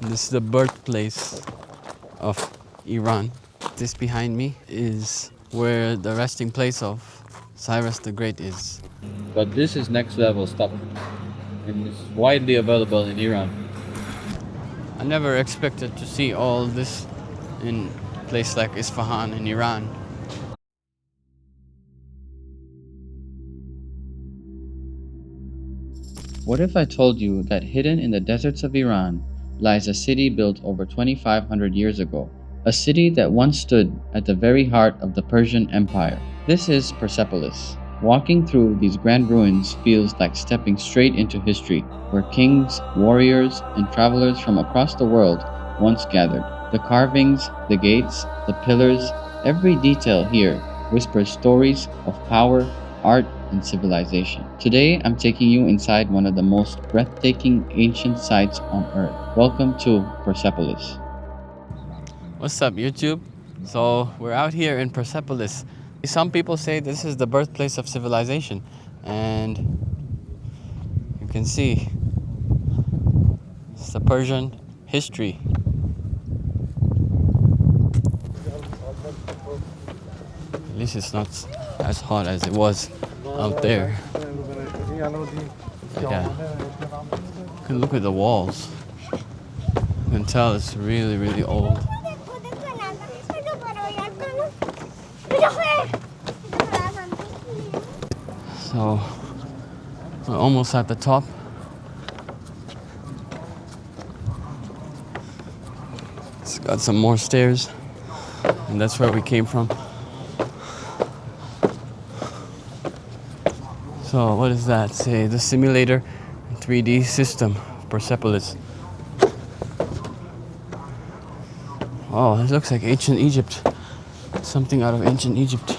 This is the birthplace of Iran. This behind me is where the resting place of Cyrus the Great is. But this is next level stuff and it's widely available in Iran. I never expected to see all this in a place like Isfahan in Iran. What if I told you that hidden in the deserts of Iran lies a city built over 2,500 years ago? A city that once stood at the very heart of the Persian Empire. This is Persepolis. Walking through these grand ruins feels like stepping straight into history, where kings, warriors, and travelers from across the world once gathered. The carvings, the gates, the pillars, every detail here whispers stories of power, art, and civilization. Today, I'm taking you inside one of the most breathtaking ancient sites on Earth. Welcome to Persepolis. What's up, YouTube? So we're out here in Persepolis. Some people say this is the birthplace of civilization, and you can see it's the Persian history. At least it's not as hot as it was out there. Yeah. You can look at the walls. You can tell it's really, really old. So we're almost at the top. It's got some more stairs, and that's where we came from. So what does that say? The simulator 3D system, Persepolis. Oh, it looks like ancient Egypt. Something out of ancient Egypt.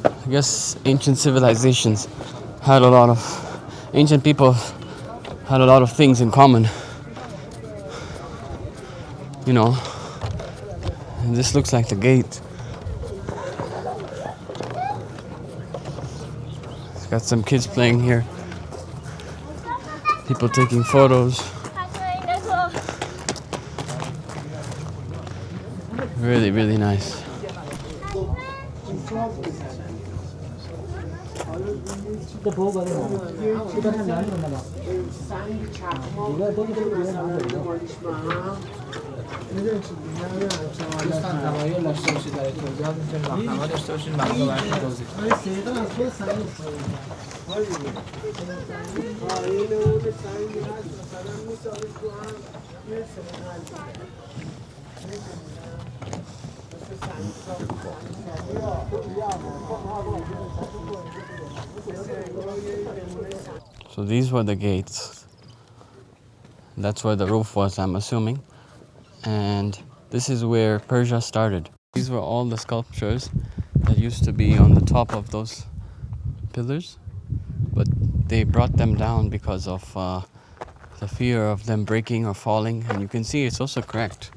I guess ancient civilizations had a lot of, ancient people had a lot of things in common. You know, and this looks like the gate. It's got some kids playing here. People taking photos. Really, really nice. So these were the gates. That's where the roof was, I'm assuming. And this is where Persia started. These were all the sculptures that used to be on the top of those pillars, but they brought them down because of the fear of them breaking or falling. And you can see it's also cracked.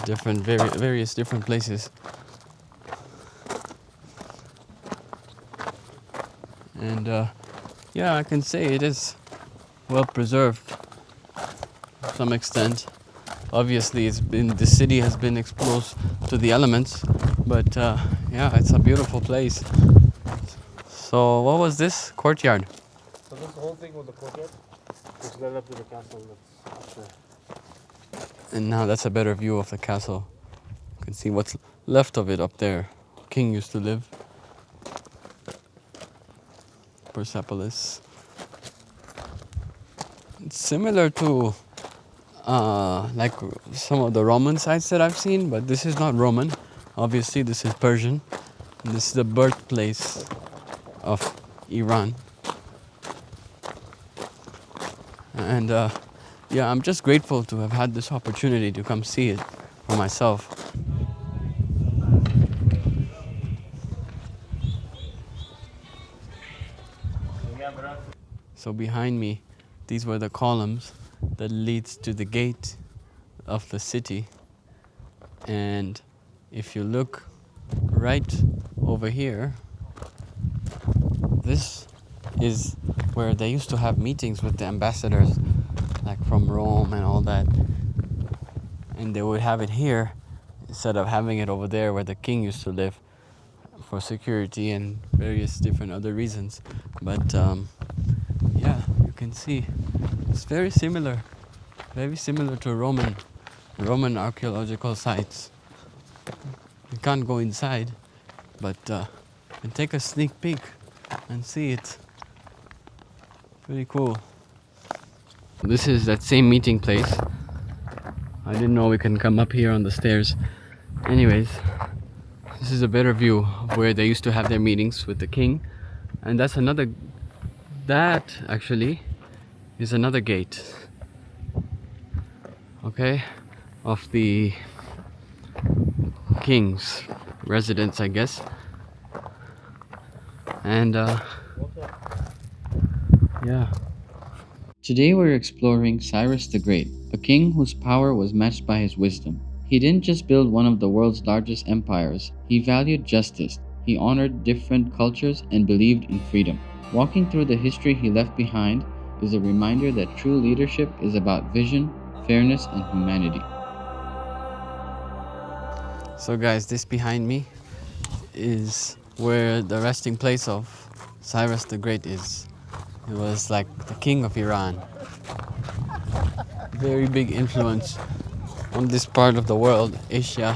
Various different places. And yeah, I can say it is well preserved to some extent. Obviously, the city has been exposed to the elements, but yeah, it's a beautiful place. So, what was this courtyard? So this whole thing was the courtyard, which led up to the castle that's up there. And now that's a better view of the castle. You can see what's left of it up there. King used to live. Persepolis. It's similar to like some of the Roman sites that I've seen, but this is not Roman. Obviously, this is Persian. This is the birthplace of Iran. And yeah, I'm just grateful to have had this opportunity to come see it for myself. So behind me, these were the columns that leads to the gate of the city. And if you look right over here, this is where they used to have meetings with the ambassadors, like from Rome and all that. And they would have it here instead of having it over there where the king used to live for security and various different other reasons. But yeah, you can see it's very similar to Roman archaeological sites. You can't go inside, but you can take a sneak peek and see it. Pretty cool. This is that same meeting place. I didn't know we can come up here on the stairs. Anyways, this is a better view of where they used to have their meetings with the king. And that actually is another gate. Okay, of the king's residence, I guess. And yeah. Today we're exploring Cyrus the Great, a king whose power was matched by his wisdom. He didn't just build one of the world's largest empires, he valued justice, he honored different cultures, and believed in freedom. Walking through the history he left behind is a reminder that true leadership is about vision, fairness, and humanity. So guys, this behind me is where the resting place of Cyrus the Great is. He was like the king of Iran. Very big influence on this part of the world, Asia.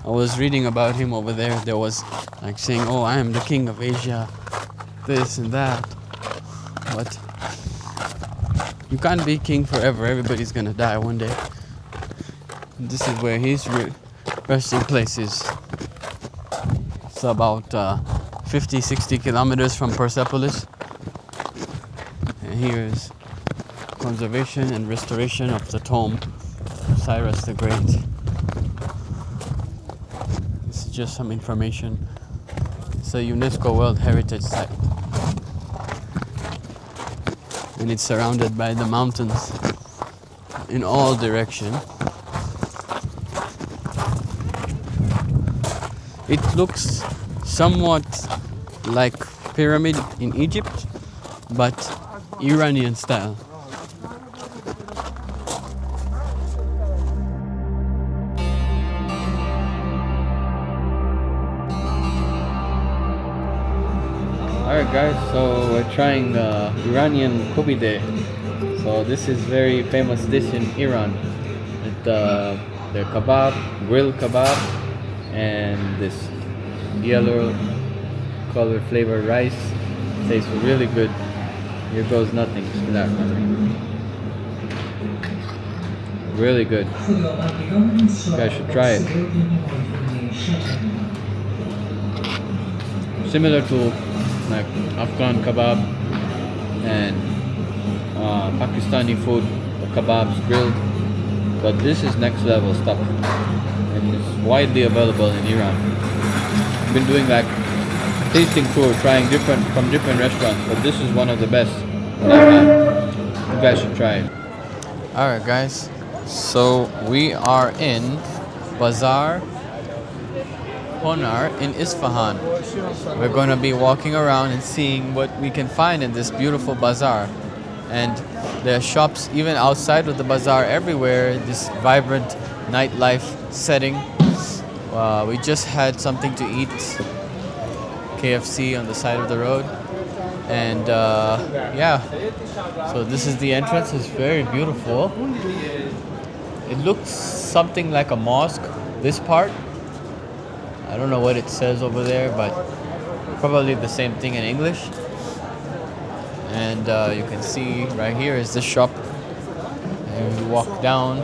I was reading about him over there. There was like saying, oh, I am the king of Asia, this and that. But you can't be king forever. Everybody's gonna die one day. This is where his resting place is. It's about 50-60 kilometers from Persepolis. And here is conservation and restoration of the tomb of Cyrus the Great. This is just some information. It's a UNESCO World Heritage Site. And it's surrounded by the mountains in all directions. It looks somewhat like pyramid in Egypt, but Iranian style. Alright guys, so we're trying the Iranian kubide. So this is very famous dish in Iran. The kebab, grilled kebab, and this yellow color flavored rice. Tastes really good. Here goes nothing. Really good. You guys should try it. Similar to like Afghan kebab and Pakistani food, the kebabs grilled, but this is next level stuff, and it's widely available in Iran. I've been doing like tasting tour, trying different restaurants, but this is one of the best that I've had. You guys should try it. Alright guys, so we are in Bazaar Honar in Isfahan. We're going to be walking around and seeing what we can find in this beautiful bazaar. And there are shops even outside of the bazaar everywhere, this vibrant nightlife setting. We just had something to eat, KFC on the side of the road. And yeah, so this is the entrance. It's very beautiful. It looks something like a mosque, this part. I don't know what it says over there, but probably the same thing in English. And you can see right here is the shop. And we walk down.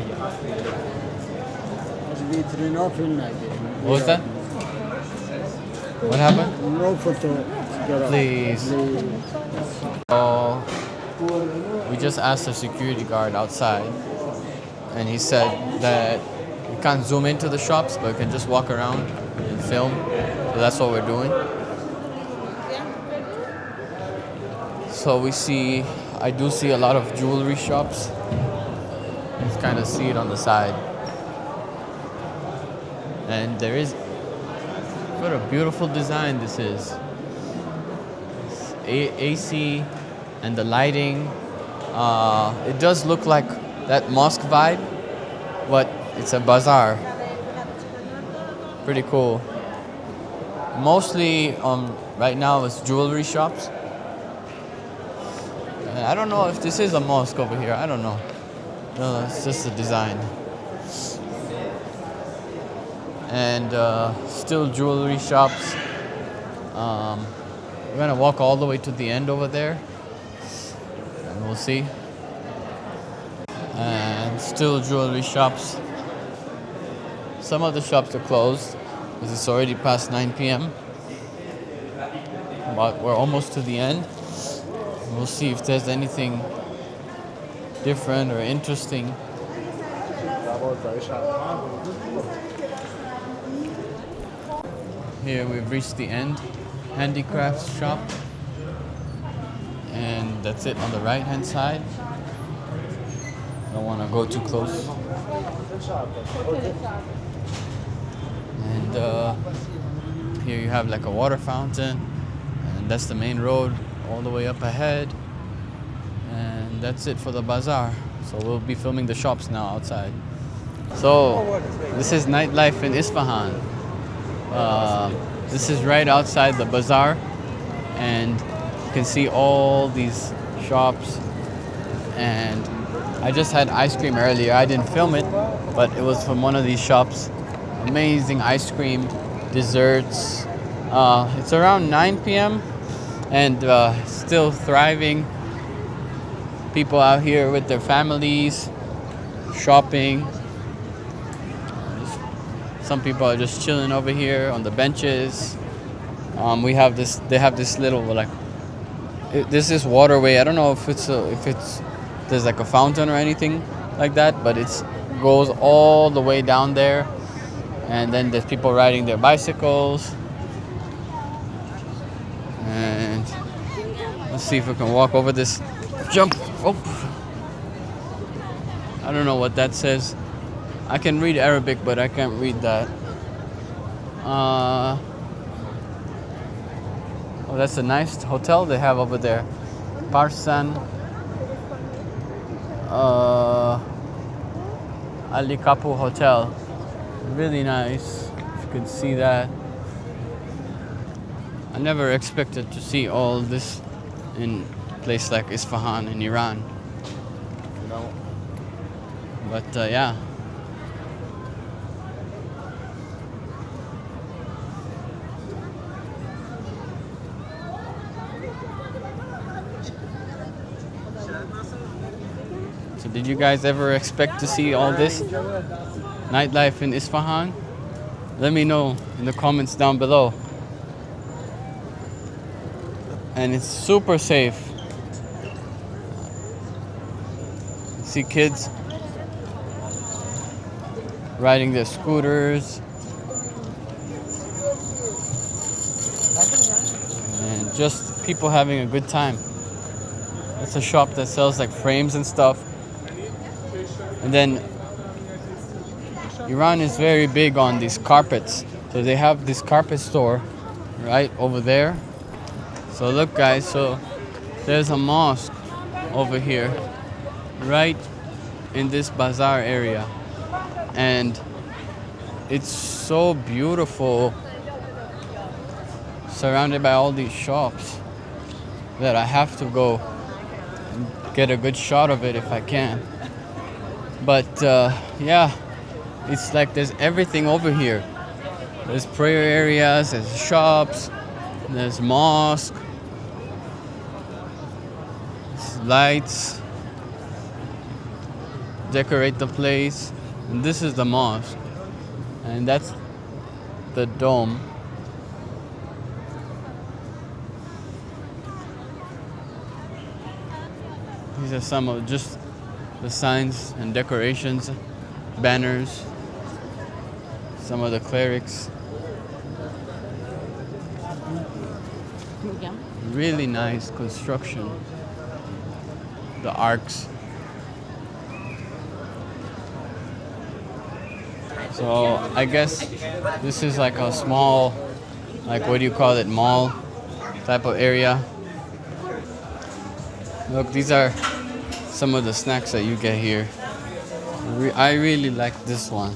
What was that? What happened? No photo. Please. So we just asked the security guard outside, and he said that you can't zoom into the shops, but you can just walk around and film. So that's what we're doing. So I do see a lot of jewelry shops. You can kind of see it on the side. And what a beautiful design this is. AC and the lighting. It does look like that mosque vibe, but it's a bazaar. Pretty cool. Mostly right now it's jewelry shops. I don't know if this is a mosque over here. I don't know. No, it's just a design. And still jewelry shops. We're gonna walk all the way to the end over there, and we'll see. And still jewelry shops. Some of the shops are closed because it's already past 9 p.m. But we're almost to the end. We'll see if there's anything different or interesting. Here we've reached the end. Handicrafts shop. And that's it on the right hand side. Don't want to go too close. And here you have like a water fountain. And that's the main road all the way up ahead. And that's it for the bazaar. So we'll be filming the shops now outside. So this is nightlife in Isfahan. This is right outside the bazaar, and you can see all these shops. And I just had ice cream earlier. I didn't film it, but it was from one of these shops. Amazing ice cream, desserts. It's around 9 p.m. and still thriving. People out here with their families, shopping. Some people are just chilling over here on the benches. We have this. They have this little there's this waterway. I don't know if it's there's like a fountain or anything like that, but it goes all the way down there. And then there's people riding their bicycles. And let's see if we can walk over this jump. Oh, I don't know what that says. I can read Arabic, but I can't read that. Oh, that's a nice hotel they have over there. Parsan Ali Kapu Hotel. Really nice. If you can see that. I never expected to see all this in a place like Isfahan in Iran. But yeah. So did you guys ever expect to see all this nightlife in Isfahan? Let me know in the comments down below. And it's super safe. See kids riding their scooters. And just people having a good time. It's a shop that sells like frames and stuff. And then Iran is very big on these carpets. So they have this carpet store right over there. So look guys, so there's a mosque over here, right in this bazaar area. And it's so beautiful, surrounded by all these shops, that I have to go and get a good shot of it if I can. But yeah, it's like there's everything over here. There's prayer areas, there's shops, there's mosque, lights, decorate the place. And this is the mosque, and that's the dome. These are some of just the signs and decorations, banners, some of the clerics. Really nice construction. The arcs. So I guess this is like a small, like what do you call it, mall type of area. Look, these are some of the snacks that you get here. I really like this one.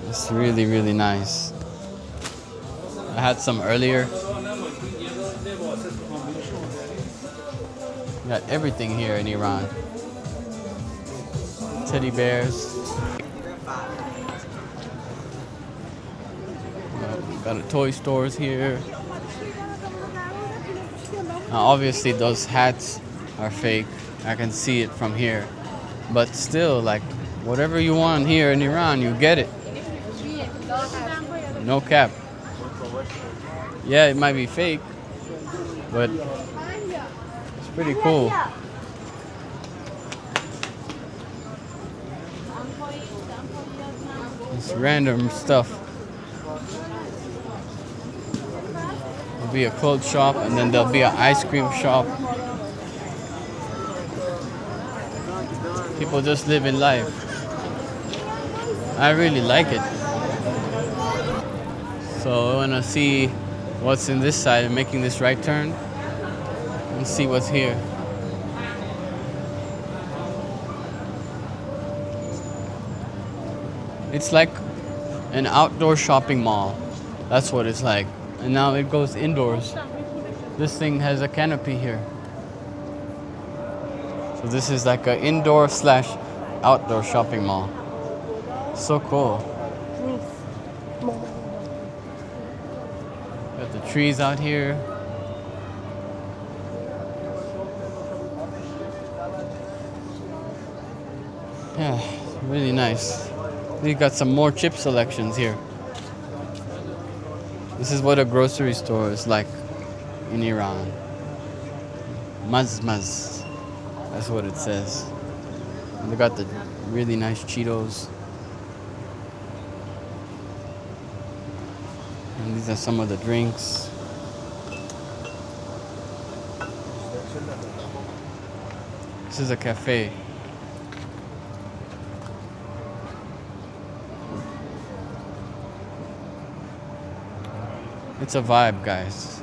It's really, really nice. I had some earlier. Got everything here in Iran. Teddy bears. Got toy stores here. Now obviously those hats are fake. I can see it from here. But still, like, whatever you want here in Iran, you get it. No cap. Yeah, it might be fake, but it's pretty cool. It's random stuff. There'll be a clothes shop, and then there'll be an ice cream shop. People just living life. I really like it. So I want to see what's in this side and making this right turn and see what's here. It's like an outdoor shopping mall. That's what it's like. And now it goes indoors. This thing has a canopy here. So this is like an indoor slash outdoor shopping mall. So cool. Got the trees out here. Yeah, really nice. We got some more chip selections here. This is what a grocery store is like in Iran. Maz. That's what it says. And they got the really nice Cheetos. And these are some of the drinks. This is a cafe. It's a vibe, guys.